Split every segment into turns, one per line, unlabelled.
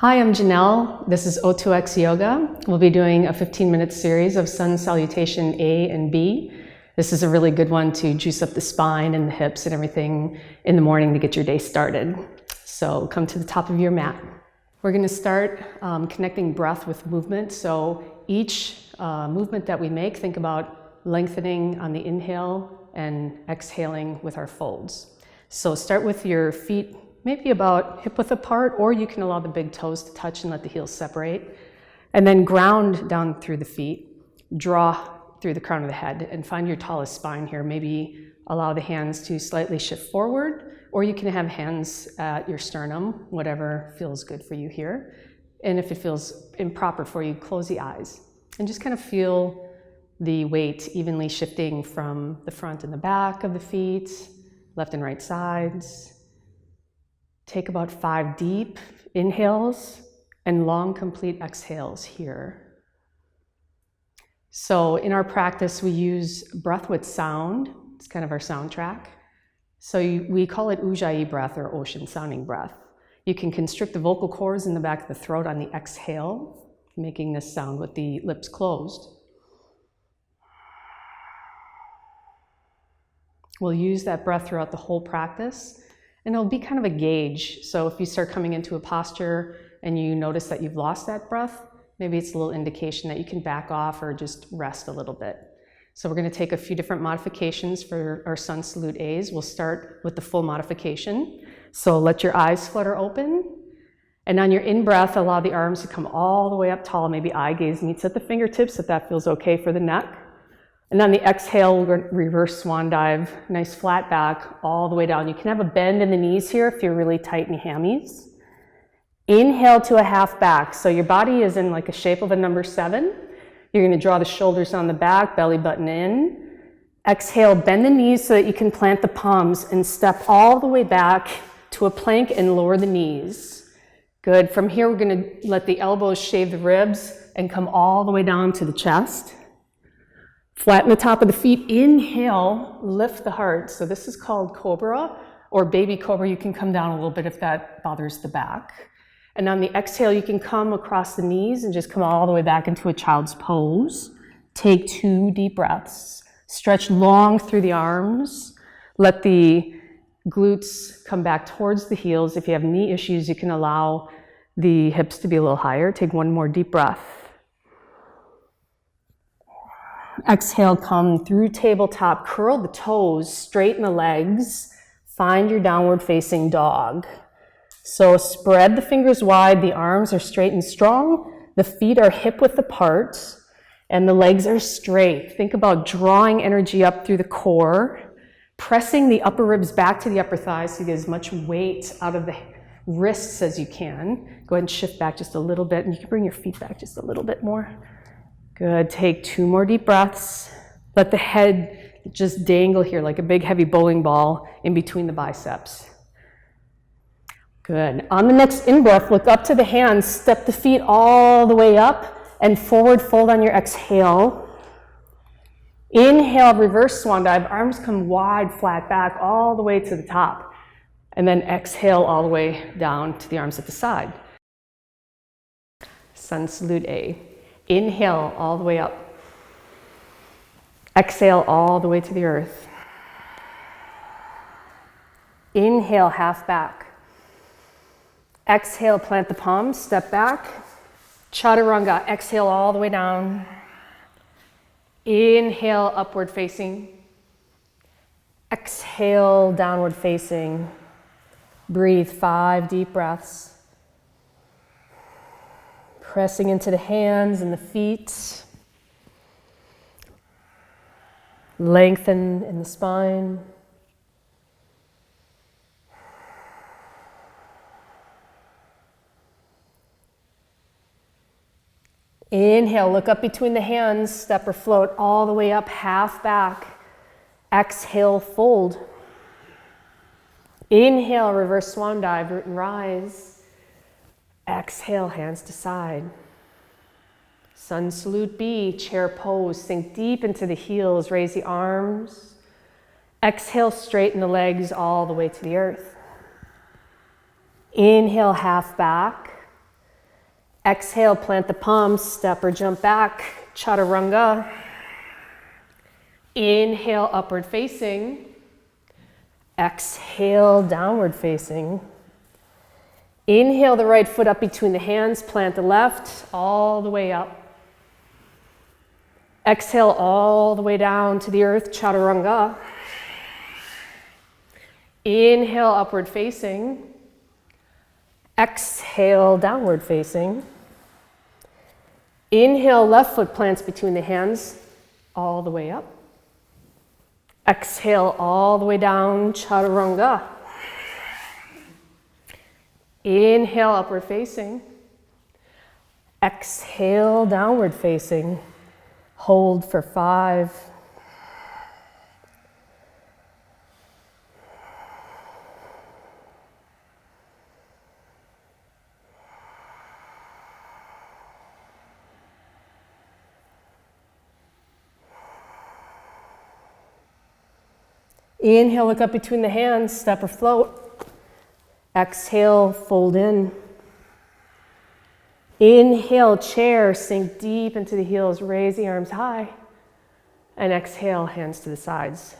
Hi, I'm Janelle. This is O2X Yoga. We'll be doing a 15-minute series of Sun Salutation A and B. This is a really good one to juice up the spine and the hips and everything in the morning to get your day started. So come to the top of your mat. We're going to start connecting breath with movement. So each movement that we make, think about lengthening on the inhale and exhaling with our folds. So start with your feet maybe about hip width apart, or you can allow the big toes to touch and let the heels separate. And then ground down through the feet, draw through the crown of the head, and find your tallest spine here. Maybe allow the hands to slightly shift forward, or you can have hands at your sternum, whatever feels good for you here. And if it feels improper for you, close the eyes and just kind of feel the weight evenly shifting from the front and the back of the feet, left and right sides. Take about 5 deep inhales and long, complete exhales here. So in our practice, we use breath with sound. It's kind of our soundtrack. So we call it Ujjayi breath or ocean sounding breath. You can constrict the vocal cords in the back of the throat on the exhale, making this sound with the lips closed. We'll use that breath throughout the whole practice. And it'll be kind of a gauge. So if you start coming into a posture and you notice that you've lost that breath, maybe it's a little indication that you can back off or just rest a little bit. So we're going to take a few different modifications for our Sun Salute A's. We'll start with the full modification. So let your eyes flutter open. And on your in-breath, allow the arms to come all the way up tall. Maybe eye gaze meets at the fingertips if that feels okay for the neck. And on the exhale, we'll reverse swan dive, nice flat back all the way down. You can have a bend in the knees here if you're really tight in hammies. Inhale to a half back. So your body is in like a shape of a number 7. You're going to draw the shoulders on the back, belly button in. Exhale, bend the knees so that you can plant the palms and step all the way back to a plank and lower the knees. Good. From here, we're going to let the elbows shave the ribs and come all the way down to the chest. Flatten the top of the feet. Inhale, lift the heart. So this is called cobra or baby cobra. You can come down a little bit if that bothers the back. And on the exhale, you can come across the knees and just come all the way back into a child's pose. Take 2 deep breaths. Stretch long through the arms. Let the glutes come back towards the heels. If you have knee issues, you can allow the hips to be a little higher. Take 1 more deep breath. Exhale, come through tabletop, curl the toes, straighten the legs, find your downward facing dog. So spread the fingers wide, the arms are straight and strong, the feet are hip width apart, and the legs are straight. Think about drawing energy up through the core, pressing the upper ribs back to the upper thighs to get as much weight out of the wrists as you can. Go ahead and shift back just a little bit, and you can bring your feet back just a little bit more. Good. Take 2 more deep breaths. Let the head just dangle here like a big heavy bowling ball in between the biceps. Good. On the next in-breath, look up to the hands. Step the feet all the way up and forward fold on your exhale. Inhale, reverse swan dive. Arms come wide, flat back, all the way to the top. And then exhale all the way down to the arms at the side. Sun Salute A. Inhale all the way up. Exhale all the way to the earth. Inhale, half back. Exhale, plant the palms, step back. Chaturanga, exhale all the way down. Inhale, upward facing. Exhale, downward facing. Breathe 5 deep breaths. Pressing into the hands and the feet. Lengthen in the spine. Inhale, look up between the hands, step or float all the way up, half back. Exhale, fold. Inhale, reverse swan dive, root and rise. Exhale, hands to side. Sun Salute B, chair pose. Sink deep into the heels, raise the arms. Exhale, straighten the legs all the way to the earth. Inhale, half back.
Exhale, plant the palms, step or jump back, chaturanga. Inhale, upward facing. Exhale, downward facing. Inhale the right foot up between the hands, plant the left all the way up. Exhale all the way down to the earth, chaturanga. Inhale, upward facing. Exhale, downward facing. Inhale, left foot plants between the hands, all the way up. Exhale all the way down, chaturanga. Inhale, upward facing. Exhale, downward facing. Hold for 5. Inhale, look up between the hands, step or float. Exhale, fold in. Inhale, chair, sink deep into the heels, raise the arms high. And exhale, hands to the sides.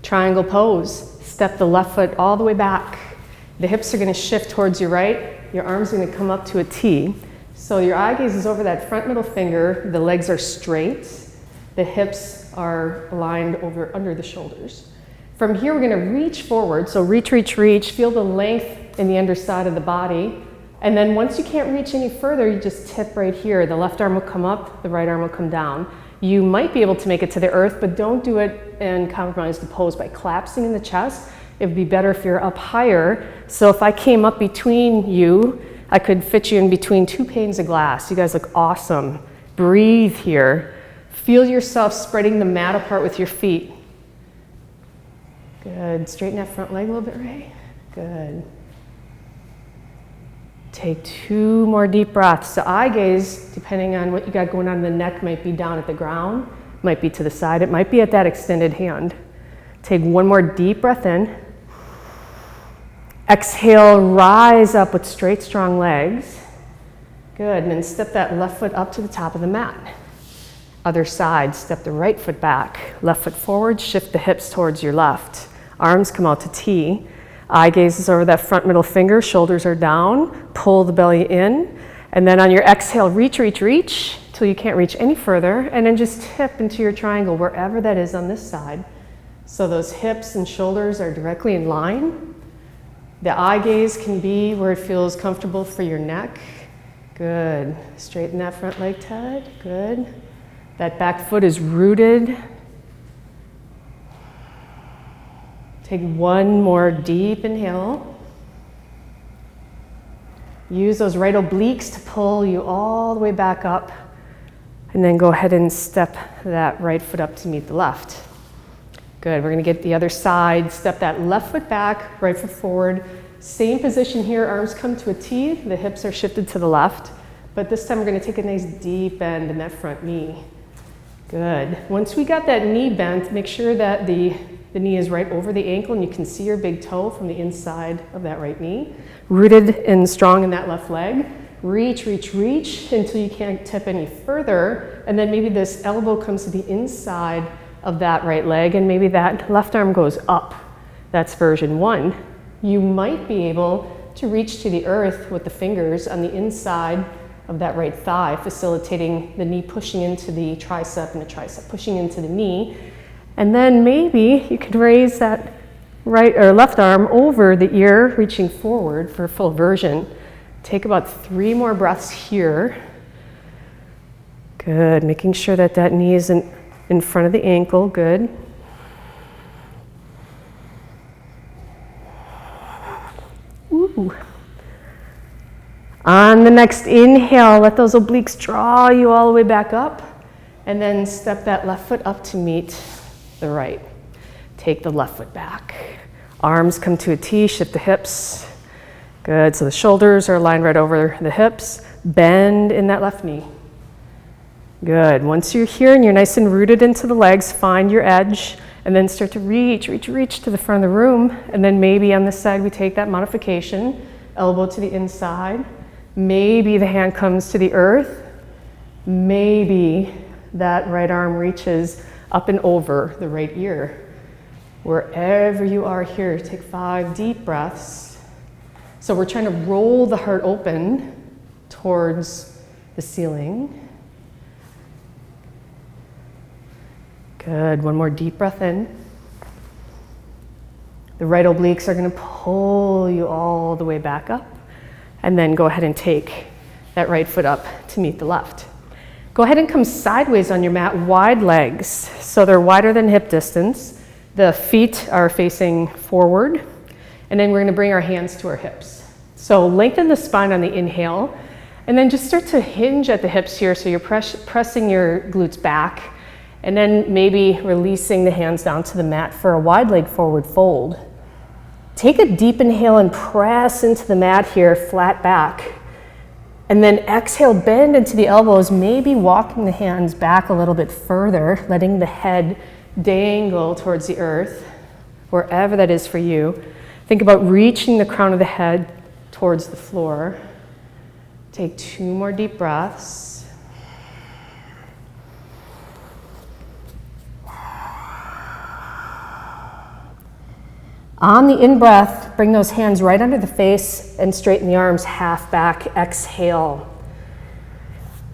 Triangle pose. Step the left foot all the way back. The hips are going to shift towards your right. Your arms are going to come up to a T. So your eye gaze is over that front middle finger. The legs are straight. The hips are aligned over under the shoulders. From here, we're going to reach forward. So reach, reach, reach. Feel the length in the underside of the body. And then once you can't reach any further, you just tip right here. The left arm will come up, the right arm will come down. You might be able to make it to the earth, but don't do it and compromise the pose by collapsing in the chest. It would be better if you're up higher. So if I came up between you, I could fit you in between 2 panes of glass. You guys look awesome. Breathe here. Feel yourself spreading the mat apart with your feet. Good. Straighten that front leg a little bit, Ray. Good. Take 2 more deep breaths. The eye gaze, depending on what you got going on in the neck, might be down at the ground, might be to the side, it might be at that extended hand. Take 1 more deep breath in. Exhale, rise up with straight, strong legs. Good, and then step that left foot up to the top of the mat. Other side, step the right foot back. Left foot forward, shift the hips towards your left. Arms come out to T. Eye gaze is over that front middle finger, shoulders are down. Pull the belly in. And then on your exhale, reach, reach, reach till you can't reach any further. And then just tip into your triangle wherever that is on this side. So those hips and shoulders are directly in line. The eye gaze can be where it feels comfortable for your neck. Good. Straighten that front leg, Ted. Good. That back foot is rooted. Take 1 more deep inhale. Use those right obliques to pull you all the way back up. And then go ahead and step that right foot up to meet the left. Good, we're gonna get the other side. Step that left foot back, right foot forward. Same position here, arms come to a T. The hips are shifted to the left. But this time we're gonna take a nice deep bend in that front knee. Good. Once we got that knee bent, make sure that the knee is right over the ankle and you can see your big toe from the inside of that right knee. Rooted and strong in that left leg. Reach, reach, reach until you can't tip any further. And then maybe this elbow comes to the inside of that right leg and maybe that left arm goes up. That's version 1. You might be able to reach to the earth with the fingers on the inside of that right thigh, facilitating the knee pushing into the tricep and the tricep pushing into the knee. And then maybe you could raise that right or left arm over the ear, reaching forward for a full version. Take about 3 more breaths here. Good, making sure that that knee isn't in front of the ankle, good. Ooh. On the next inhale, let those obliques draw you all the way back up. And then step that left foot up to meet the right. Take the left foot back. Arms come to a T, shift the hips. Good, so the shoulders are aligned right over the hips. Bend in that left knee. Good, once you're here and you're nice and rooted into the legs, find your edge and then start to reach, reach, reach to the front of the room. And then maybe on this side we take that modification, elbow to the inside. Maybe the hand comes to the earth. Maybe that right arm reaches up and over the right ear. Wherever you are here, take 5 deep breaths. So we're trying to roll the heart open towards the ceiling. Good, one more deep breath in. The right obliques are going to pull you all the way back up. And then go ahead and take that right foot up to meet the left. Go ahead and come sideways on your mat, wide legs. So they're wider than hip distance. The feet are facing forward. And then we're going to bring our hands to our hips. So lengthen the spine on the inhale. And then just start to hinge at the hips here. So you're pressing your glutes back. And then maybe releasing the hands down to the mat for a wide leg forward fold. Take a deep inhale and press into the mat here, flat back. And then exhale, bend into the elbows, maybe walking the hands back a little bit further, letting the head dangle towards the earth, wherever that is for you. Think about reaching the crown of the head towards the floor. Take 2 more deep breaths. On the in-breath, bring those hands right under the face and straighten the arms half back. Exhale.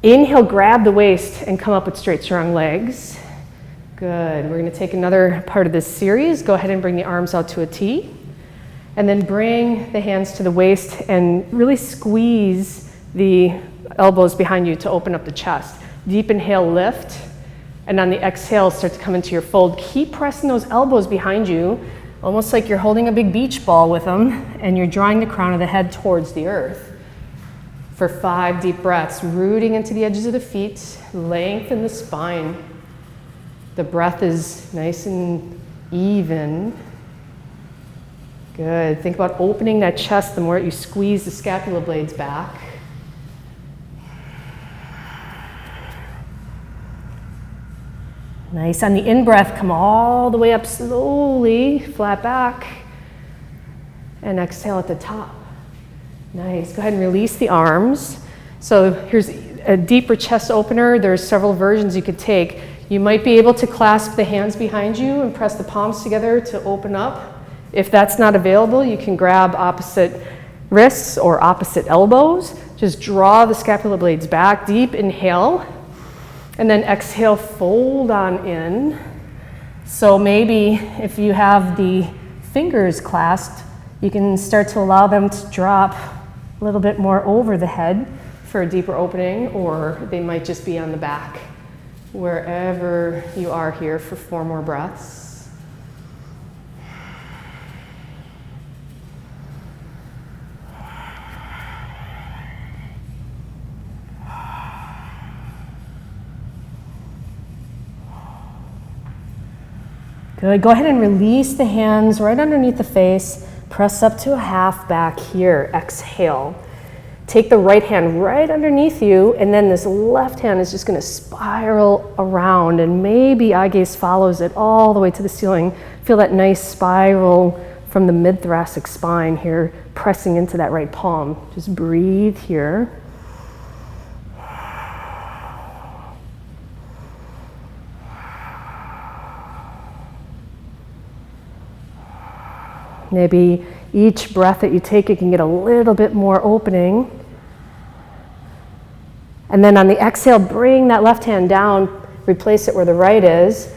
Inhale, grab the waist and come up with straight, strong legs. Good. We're going to take another part of this series. Go ahead and bring the arms out to a T. And then bring the hands to the waist and really squeeze the elbows behind you to open up the chest. Deep inhale, lift. And on the exhale, start to come into your fold. Keep pressing those elbows behind you, almost like you're holding a big beach ball with them, and you're drawing the crown of the head towards the earth. For 5 deep breaths, rooting into the edges of the feet, lengthen the spine. The breath is nice and even. Good. Think about opening that chest the more you squeeze the scapula blades back. Nice. On the in-breath, come all the way up slowly, flat back, and exhale at the top. Nice. Go ahead and release the arms. So here's a deeper chest opener. There's several versions you could take. You might be able to clasp the hands behind you and press the palms together to open up. If that's not available, you can grab opposite wrists or opposite elbows. Just draw the scapula blades back. Deep inhale. And then exhale, fold on in. So maybe if you have the fingers clasped, you can start to allow them to drop a little bit more over the head for a deeper opening, or they might just be on the back, wherever you are here for 4 more breaths. Good. Go ahead and release the hands right underneath the face. Press up to a half back here. Exhale. Take the right hand right underneath you, and then this left hand is just going to spiral around, and maybe eye gaze follows it all the way to the ceiling. Feel that nice spiral from the mid-thoracic spine here, pressing into that right palm. Just breathe here. Maybe each breath that you take, you can get a little bit more opening. And then on the exhale, bring that left hand down, replace it where the right is.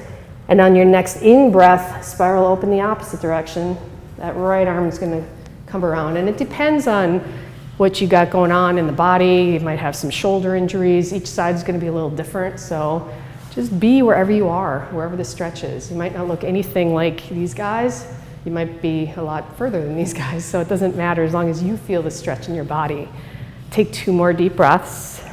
And on your next in-breath, spiral open the opposite direction. That right arm is going to come around. And it depends on what you got going on in the body. You might have some shoulder injuries. Each side is going to be a little different. So just be wherever you are, wherever the stretch is. You might not look anything like these guys. You might be a lot further than these guys, so it doesn't matter as long as you feel the stretch in your body. Take 2 more deep breaths.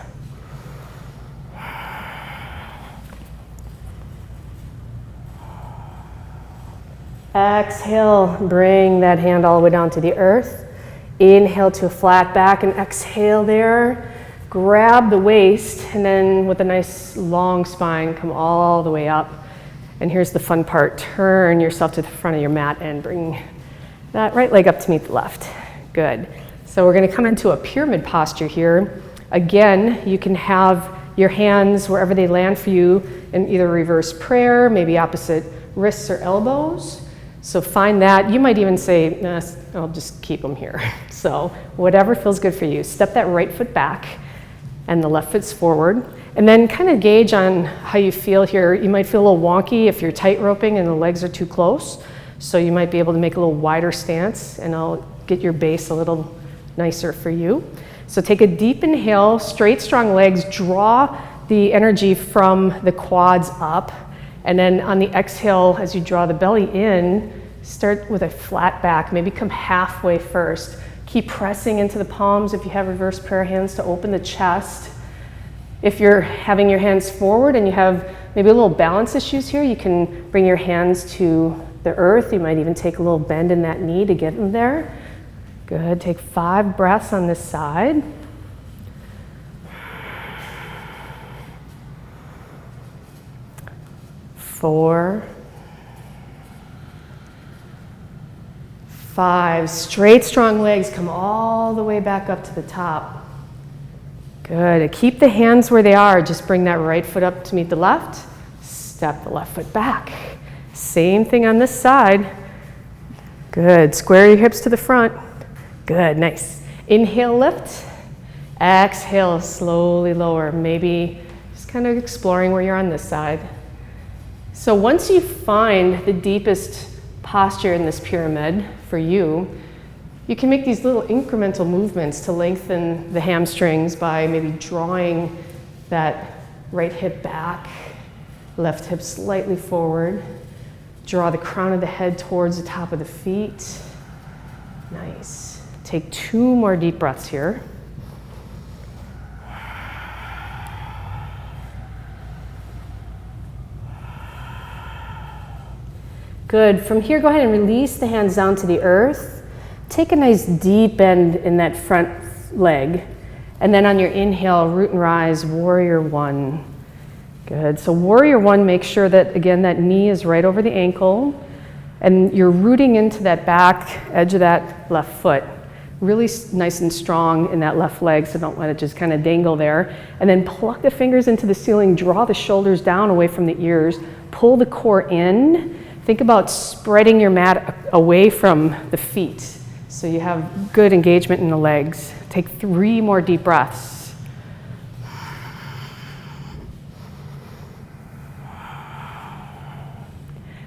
Exhale, bring that hand all the way down to the earth. Inhale to a flat back and exhale there. Grab the waist, and then with a nice long spine, come all the way up. And here's the fun part. Turn yourself to the front of your mat and bring that right leg up to meet the left. Good. So we're going to come into a pyramid posture here. Again, you can have your hands wherever they land for you in either reverse prayer, maybe opposite wrists or elbows. So find that. You might even say, nah, I'll just keep them here. So whatever feels good for you. Step that right foot back and the left foot's forward. And then kind of gauge on how you feel here. You might feel a little wonky if you're tight roping and the legs are too close. So you might be able to make a little wider stance, and I'll get your base a little nicer for you. So take a deep inhale, straight, strong legs, draw the energy from the quads up. And then on the exhale, as you draw the belly in, start with a flat back, maybe come halfway first. Keep pressing into the palms if you have reverse prayer hands to open the chest. If you're having your hands forward and you have maybe a little balance issues here, you can bring your hands to the earth. You might even take a little bend in that knee to get them there. Good, take 5 breaths on this side. Four, 5, straight, strong legs, come all the way back up to the top. Good, keep the hands where they are, just bring that right foot up to meet the left, step the left foot back. Same thing on this side. Good, square your hips to the front. Good, nice. Inhale, lift. Exhale, slowly lower. Maybe just kind of exploring where you're on this side. So once you find the deepest posture in this pyramid for you, you can make these little incremental movements to lengthen the hamstrings by maybe drawing that right hip back, left hip slightly forward. Draw the crown of the head towards the top of the feet. Nice. Take 2 more deep breaths here. Good. From here, go ahead and release the hands down to the earth. Take a nice deep bend in that front leg. And then on your inhale, root and rise, warrior 1. Good. So warrior 1, make sure that, again, that knee is right over the ankle. And you're rooting into that back edge of that left foot. Really nice and strong in that left leg, so don't let it just kind of dangle there. And then pluck the fingers into the ceiling, draw the shoulders down away from the ears, pull the core in. Think about spreading your mat away from the feet so you have good engagement in the legs. Take 3 more deep breaths.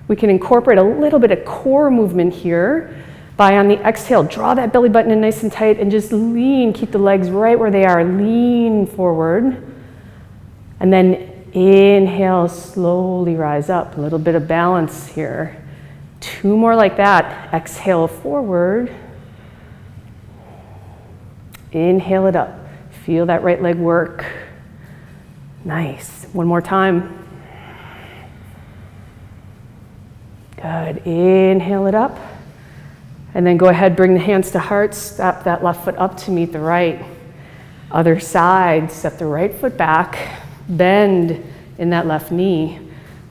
We can incorporate a little bit of core movement here by, on the exhale, draw that belly button in nice and tight and just lean, keep the legs right where they are, lean forward. And then inhale, slowly rise up, a little bit of balance here. 2 more like that. Exhale forward. Inhale it up. Feel that right leg work. Nice. 1 more time. Good. Inhale it up. And then go ahead, bring the hands to heart. Step that left foot up to meet the right. Other side, step the right foot back. Bend in that left knee,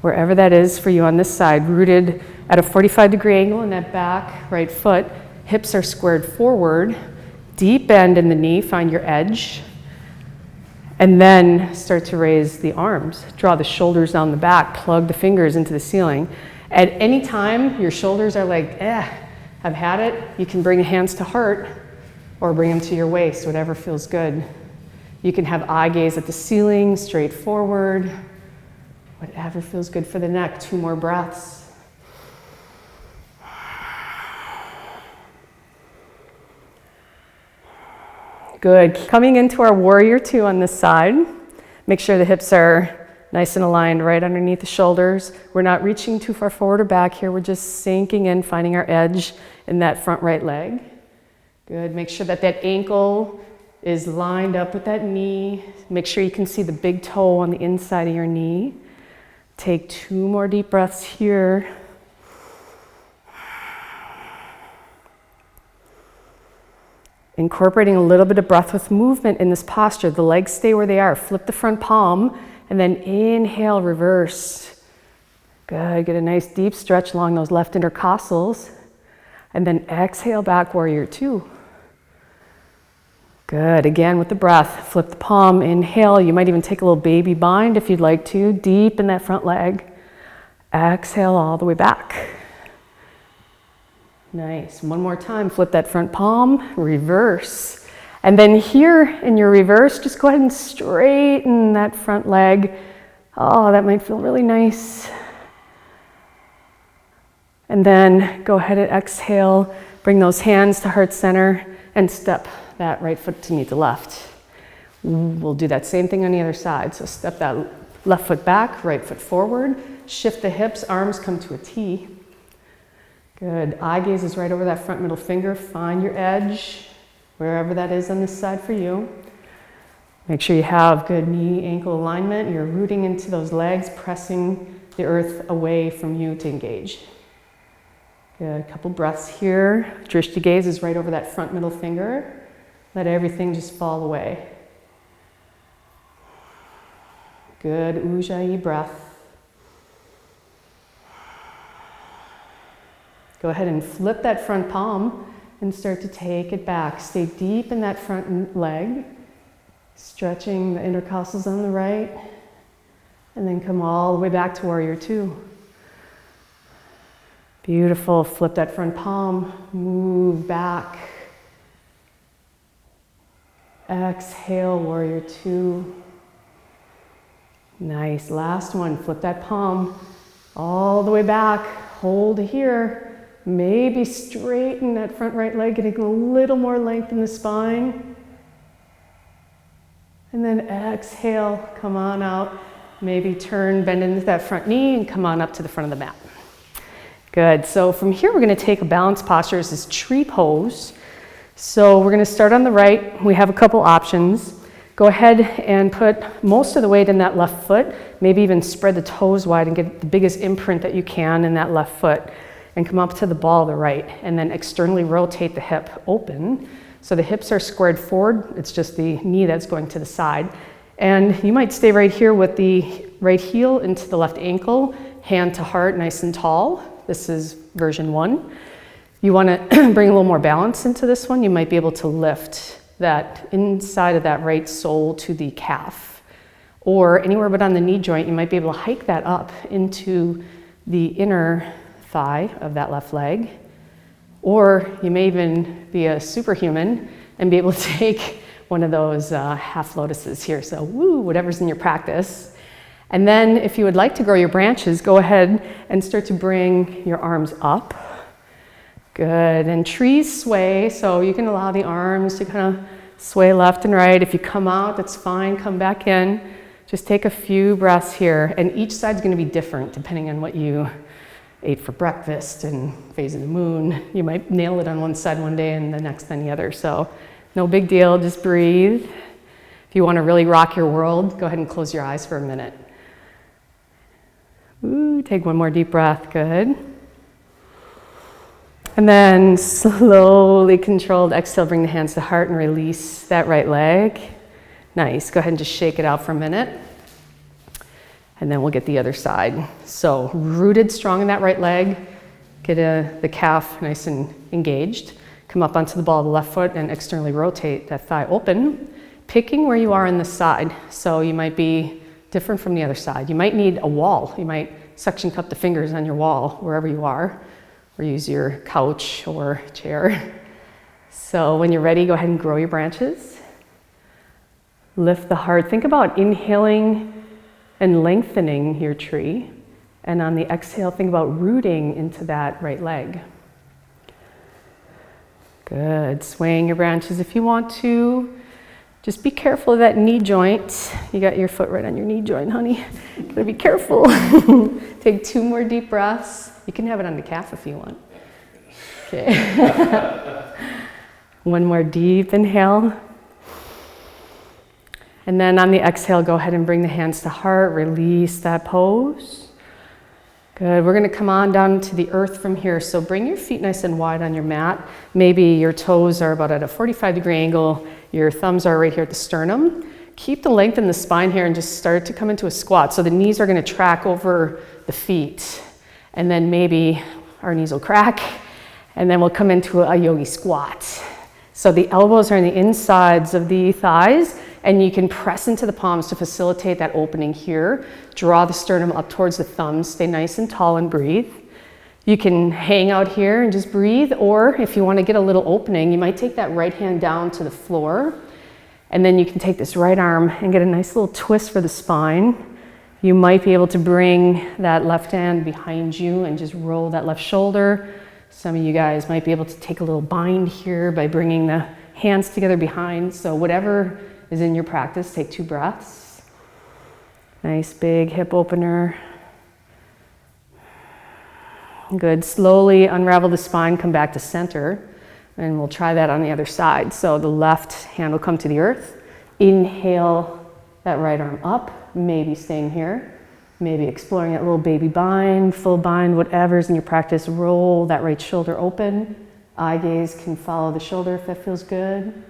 wherever that is for you on this side, rooted at a 45-degree angle in that back right foot. Hips are squared forward. Deep bend in the knee, find your edge. And then start to raise the arms. Draw the shoulders down the back, plug the fingers into the ceiling. At any time your shoulders are like, I've had it, you can bring the hands to heart or bring them to your waist, whatever feels good. You can have eye gaze at the ceiling, straight forward, whatever feels good for the neck. 2 more breaths. Good. Coming into our warrior 2 on this side. Make sure the hips are nice and aligned right underneath the shoulders. We're not reaching too far forward or back here. We're just sinking in, finding our edge in that front right leg. Good. Make sure that that ankle is lined up with that knee. Make sure you can see the big toe on the inside of your knee. Take 2 more deep breaths here. Incorporating a little bit of breath with movement in this posture. The legs stay where they are. Flip the front palm and then inhale, reverse. Good. Get a nice deep stretch along those left intercostals. And then exhale back, warrior 2. Good. Again with the breath, flip the palm, inhale. You might even take a little baby bind if you'd like to, deep in that front leg. Exhale all the way back. Nice. One more time, flip that front palm, reverse. And then here in your reverse, just go ahead and straighten that front leg. Oh, that might feel really nice. And then go ahead and exhale, bring those hands to heart center and step that right foot to meet the left. We'll do that same thing on the other side. So step that left foot back, right foot forward, shift the hips, arms come to a T. Good. Eye gaze is right over that front middle finger. Find your edge, wherever that is on this side for you. Make sure you have good knee ankle alignment. You're rooting into those legs, pressing the earth away from you to engage. Good. A couple breaths here. Drishti gaze is right over that front middle finger. Let everything just fall away. Good. Ujjayi breath. Go ahead and flip that front palm and start to take it back. Stay deep in that front leg, stretching the intercostals on the right, and then come all the way back to warrior two. Beautiful. Flip that front palm, move back. Exhale, warrior two. Nice. Last one. Flip that palm all the way back. Hold here. Maybe straighten that front right leg, getting a little more length in the spine. And then exhale, come on out. Maybe turn, bend into that front knee and come on up to the front of the mat. Good. So from here, we're going to take a balanced posture. This is tree pose. So we're going to start on the right. We have a couple options. Go ahead and put most of the weight in that left foot. Maybe even spread the toes wide and get the biggest imprint that you can in that left foot. And come up to the ball of the right, and then externally rotate the hip open. So the hips are squared forward. It's just the knee that's going to the side. And you might stay right here with the right heel into the left ankle, hand to heart, nice and tall. This is version 1. You want to bring a little more balance into this one. You might be able to lift that inside of that right sole to the calf. Or anywhere but on the knee joint, you might be able to hike that up into the inner thigh of that left leg. Or you may even be a superhuman and be able to take one of those half lotuses here. So woo, whatever's in your practice. And then if you would like to grow your branches, go ahead and start to bring your arms up. Good. And trees sway, so you can allow the arms to kind of sway left and right. If you come out, that's fine. Come back in. Just take a few breaths here. And each side's going to be different depending on what you ate for breakfast and phase of the moon. You might nail it on one side one day and the next on the other. So no big deal, just breathe. If you want to really rock your world, go ahead and close your eyes for a minute. Ooh, take one more deep breath, good. And then slowly controlled exhale, bring the hands to heart and release that right leg. Nice, go ahead and just shake it out for a minute. And then we'll get the other side. So rooted strong in that right leg, get the calf nice and engaged. Come up onto the ball of the left foot and externally rotate that thigh open, picking where you are on the side. So you might be different from the other side. You might need a wall. You might suction cup the fingers on your wall wherever you are, or use your couch or chair. So when you're ready, go ahead and grow your branches. Lift the heart. Think about inhaling and lengthening your tree. And on the exhale, think about rooting into that right leg. Good. Swaying your branches if you want to. Just be careful of that knee joint. You got your foot right on your knee joint, honey. Gotta be careful. Take 2 more deep breaths. You can have it on the calf if you want. Okay. One more deep inhale. And then on the exhale, go ahead and bring the hands to heart, release that pose. Good, we're gonna come on down to the earth from here. So bring your feet nice and wide on your mat. Maybe your toes are about at a 45-degree angle. Your thumbs are right here at the sternum. Keep the length in the spine here and just start to come into a squat. So the knees are gonna track over the feet. And then maybe our knees will crack. And then we'll come into a yogi squat. So the elbows are on the insides of the thighs, and you can press into the palms to facilitate that opening here. Draw the sternum up towards the thumbs, stay nice and tall and breathe. You can hang out here and just breathe, or if you want to get a little opening, you might take that right hand down to the floor, and then you can take this right arm and get a nice little twist for the spine. You might be able to bring that left hand behind you and just roll that left shoulder. Some of you guys might be able to take a little bind here by bringing the hands together behind. So whatever is in your practice, take 2 breaths. Nice big hip opener. Good. Slowly unravel the spine, come back to center, and we'll try that on the other side. So the left hand will come to the earth. Inhale that right arm up, maybe staying here, maybe exploring that little baby bind, full bind, whatever's in your practice. Roll that right shoulder open. Eye gaze can follow the shoulder if that feels good.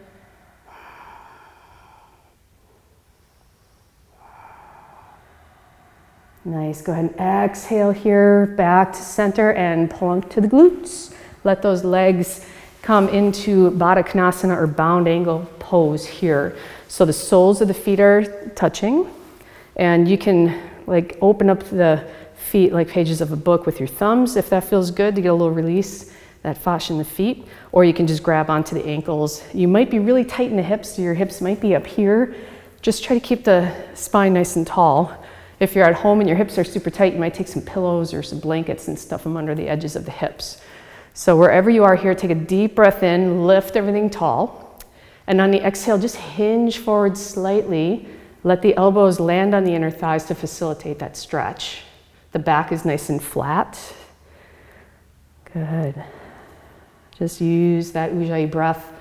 Nice. Go ahead and exhale here, back to center and plunk to the glutes. Let those legs come into Baddha Konasana or bound angle pose here. So the soles of the feet are touching, and you can like open up the feet like pages of a book with your thumbs if that feels good to get a little release, that fascia in the feet, or you can just grab onto the ankles. You might be really tight in the hips, so your hips might be up here. Just try to keep the spine nice and tall. If you're at home and your hips are super tight, you might take some pillows or some blankets and stuff them under the edges of the hips. So wherever you are here, take a deep breath in, lift everything tall. And on the exhale, just hinge forward slightly. Let the elbows land on the inner thighs to facilitate that stretch. The back is nice and flat. Good. Just use that Ujjayi breath.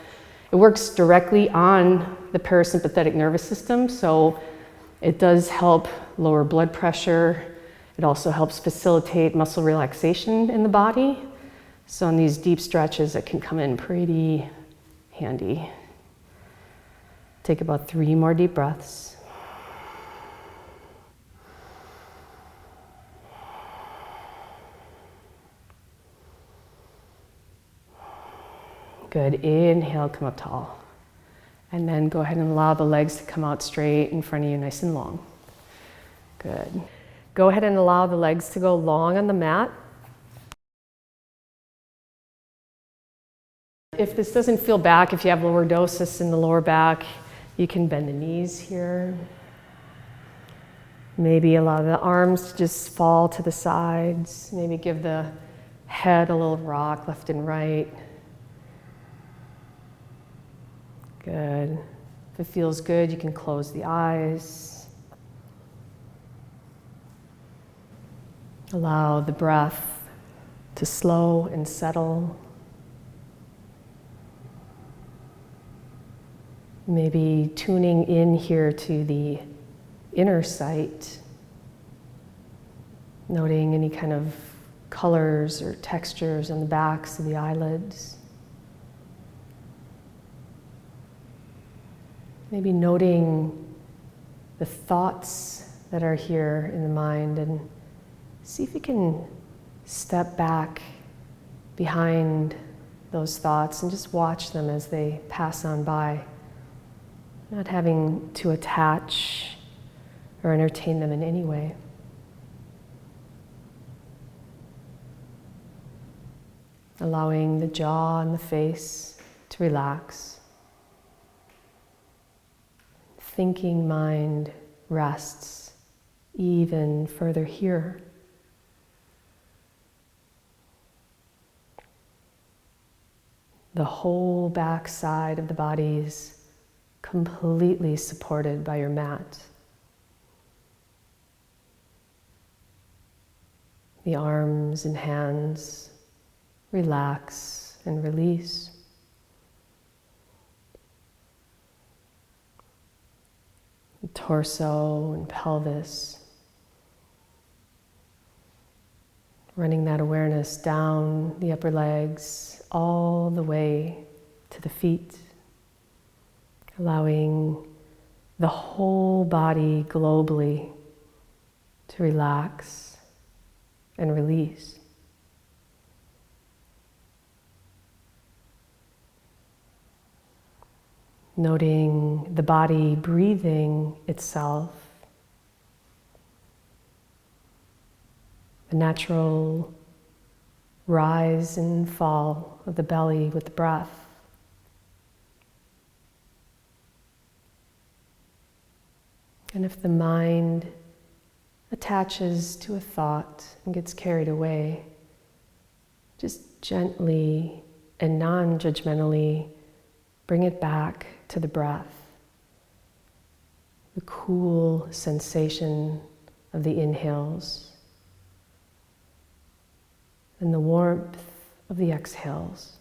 It works directly on the parasympathetic nervous system, so it does help lower blood pressure. It also helps facilitate muscle relaxation in the body. So on these deep stretches, it can come in pretty handy. Take about 3 more deep breaths. Good. Inhale, come up tall. And then go ahead and allow the legs to come out straight in front of you, nice and long. Good. Go ahead and allow the legs to go long on the mat. If this doesn't feel back, if you have lordosis in the lower back, you can bend the knees here. Maybe allow the arms to just fall to the sides. Maybe give the head a little rock left and right. Good. If it feels good, you can close the eyes. Allow the breath to slow and settle. Maybe tuning in here to the inner sight, noting any kind of colors or textures on the backs of the eyelids. Maybe noting the thoughts that are here in the mind, and see if you can step back behind those thoughts and just watch them as they pass on by, not having to attach or entertain them in any way. Allowing the jaw and the face to relax. Thinking mind rests even further here. The whole back side of the body is completely supported by your mat. The arms and hands relax and release. The torso and pelvis. Running that awareness down the upper legs, all the way to the feet. Allowing the whole body globally to relax and release. Noting the body breathing itself, the natural rise and fall of the belly with the breath. And if the mind attaches to a thought and gets carried away, just gently and non-judgmentally bring it back to the breath, the cool sensation of the inhales and the warmth of the exhales.